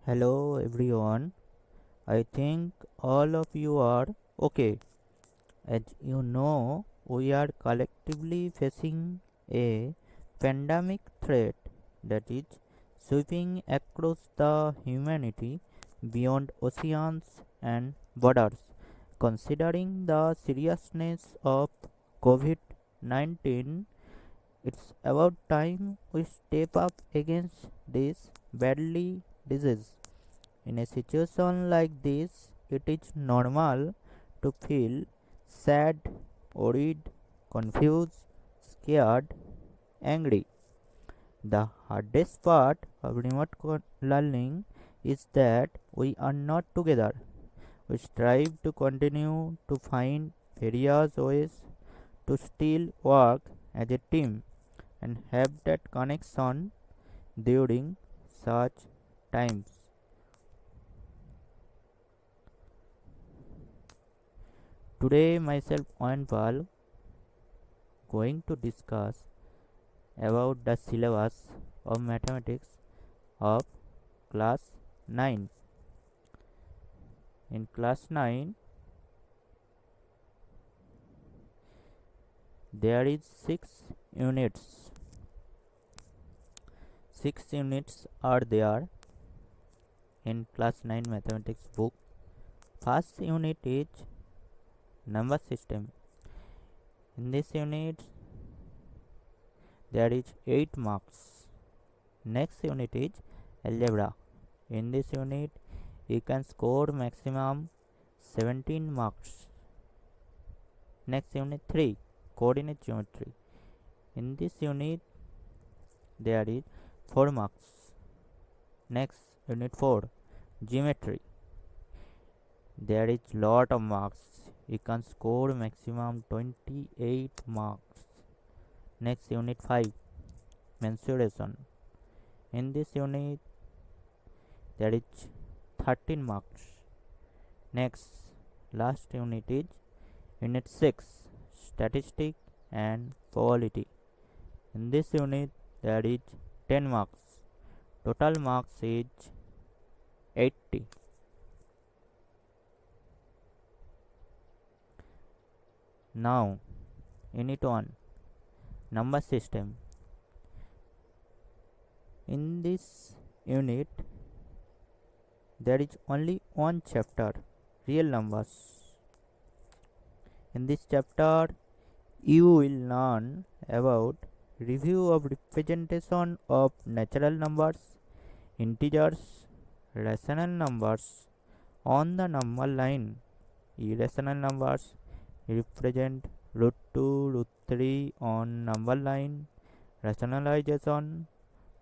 Hello everyone. I think all of you are okay. As you know, we are collectively facing a pandemic threat that is sweeping across the humanity beyond oceans and borders. Considering the seriousness of COVID 19, it's about time we step up against this deadly disease. In a situation like this, it is normal to feel sad, worried, confused, scared, angry. The hardest part of learning is that we are not together. We strive to continue to find various ways to still work as a team and have that connection during such times. Today, myself and Paul going to discuss about the syllabus of mathematics of class 9. In class 9, there is 6 units. 6 units are there in class 9 mathematics book. First unit is number system. In this unit, there is 8 marks. Next unit is algebra. In this unit, you can score maximum 17 marks. Next unit 3, coordinate geometry. In this unit, there is 4 marks. Next unit 4, geometry. There is lot of marks. You can score maximum 28 marks. Next unit 5, mensuration. In this unit, there is 13 marks. Next, last unit is unit 6, statistics and probability. In this unit, there is 10 marks. Total marks is 80. Now, unit 1, number system. In this unit, there is only one chapter, real numbers. In this chapter, you will learn about review of representation of natural numbers, integers, rational numbers on the number line. Irrational numbers represent root 2, root 3 on number line, rationalization,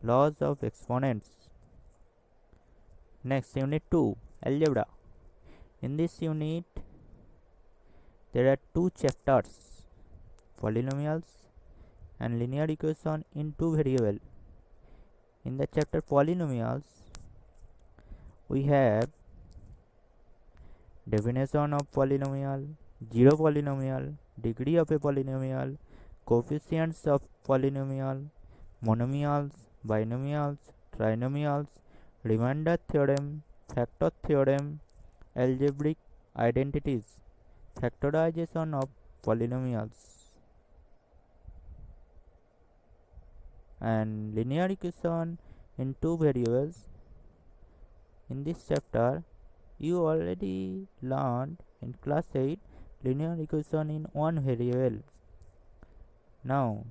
laws of exponents. Next, unit 2, algebra. In this unit, there are 2 chapters, polynomials and linear equation in 2 variables. In the chapter polynomials, we have definition of polynomial, zero polynomial, degree of a polynomial, coefficients of polynomial, monomials, binomials, trinomials, remainder theorem, factor theorem, algebraic identities, factorization of polynomials, and linear equation in 2 variables. In this chapter, you already learned in class 8 linear equation in 1 variable. Now,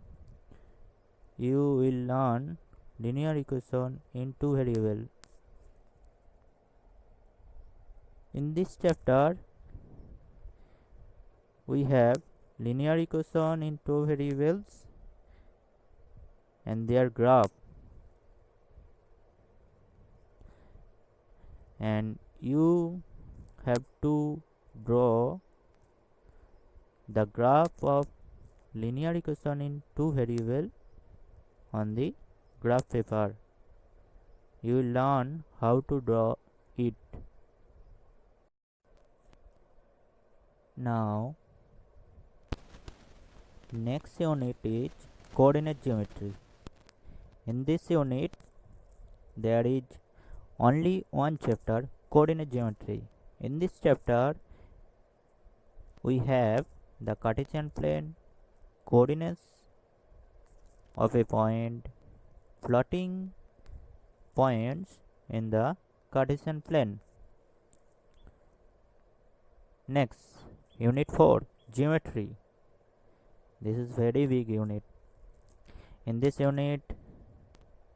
you will learn linear equation in 2 variables. In this chapter, we have linear equation in 2 variables and their graph, and you have to draw the graph of linear equation in 2 variables on the graph paper. You will learn how to draw it. Now, next unit is coordinate geometry. In this unit, there is only one chapter, coordinate geometry. In this chapter, we have the Cartesian plane, coordinates of a point, plotting points in the Cartesian plane. Next, Unit 4, Geometry. This is very big unit. In this unit,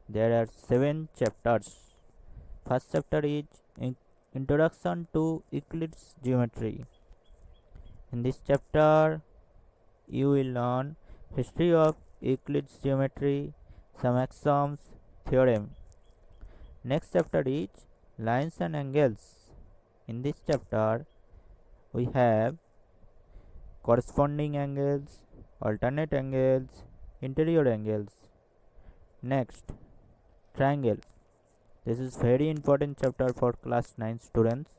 there are 7 chapters. First chapter is Introduction to Euclid's Geometry. In this chapter, you will learn history of Euclid's geometry, some axioms, theorem. Next chapter is lines and angles. In this chapter, we have corresponding angles, alternate angles, interior angles. Next, triangle. This is very important chapter for class 9 students.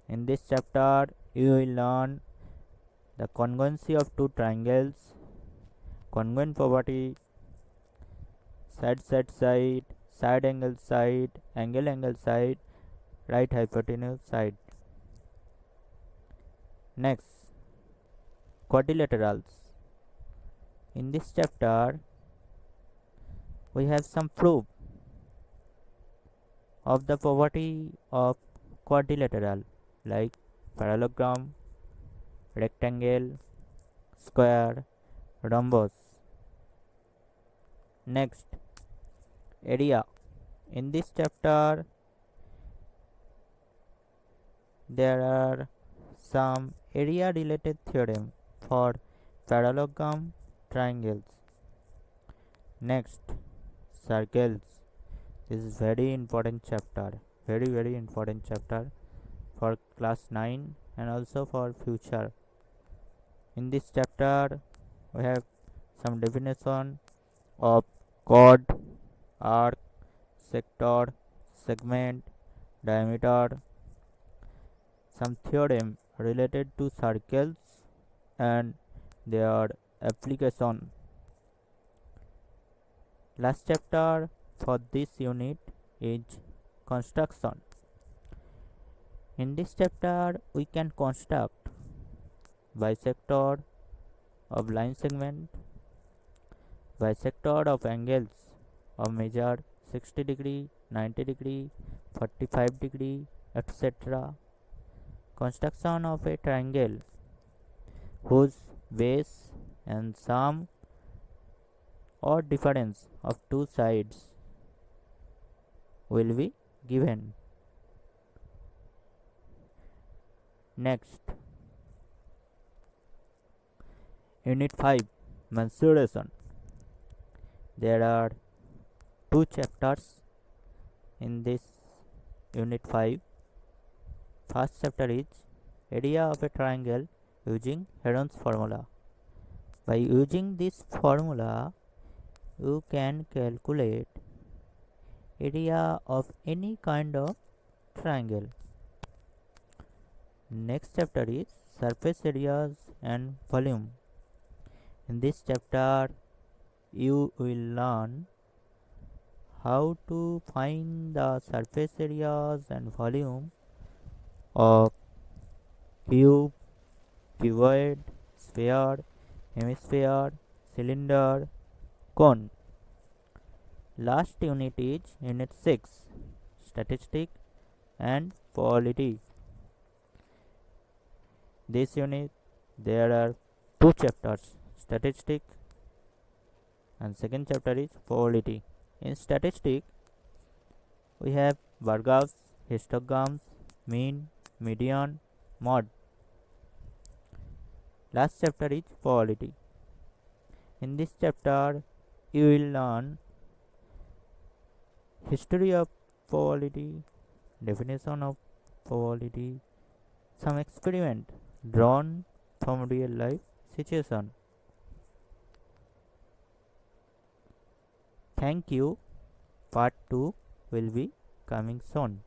In this chapter, you will learn the congruency of two triangles, congruent property, side angle side, angle side, right hypotenuse side. Next, quadrilaterals. In this chapter, we have some proof of the property of quadrilateral like parallelogram, rectangle, square, rhombus. Next, area. In this chapter, there are some area related theorem for parallelogram triangles. Next, circles. This is very important chapter, very important chapter for class 9 and also for future. In this chapter, we have some definition of chord, arc, sector, segment, diameter, some theorem related to circles and their application. Last chapter for this unit is construction. In this chapter, we can construct bisector of line segment, bisector of angles of measure 60 degree, 90 degree, 45 degree, etc. Construction of a triangle whose base and sum or difference of two sides will be given. Next, Unit 5, Mensuration. There are 2 chapters in this Unit 5. First chapter is area of a triangle using Heron's formula. By using this formula, you can calculate area of any kind of triangle. Next chapter is surface areas and volume. In this chapter, you will learn how to find the surface areas and volume of cube, cuboid, sphere, hemisphere, cylinder, cone. Last unit is Unit 6, Statistics and Probability. This unit, there are 2 chapters, Statistics and second chapter is Probability. In Statistics, we have bar graphs, histograms, mean, median, mode. Last chapter is Probability. In this chapter, you will learn history of probability, definition of probability, some experiment drawn from real life situation. Thank you. Part 2 will be coming soon.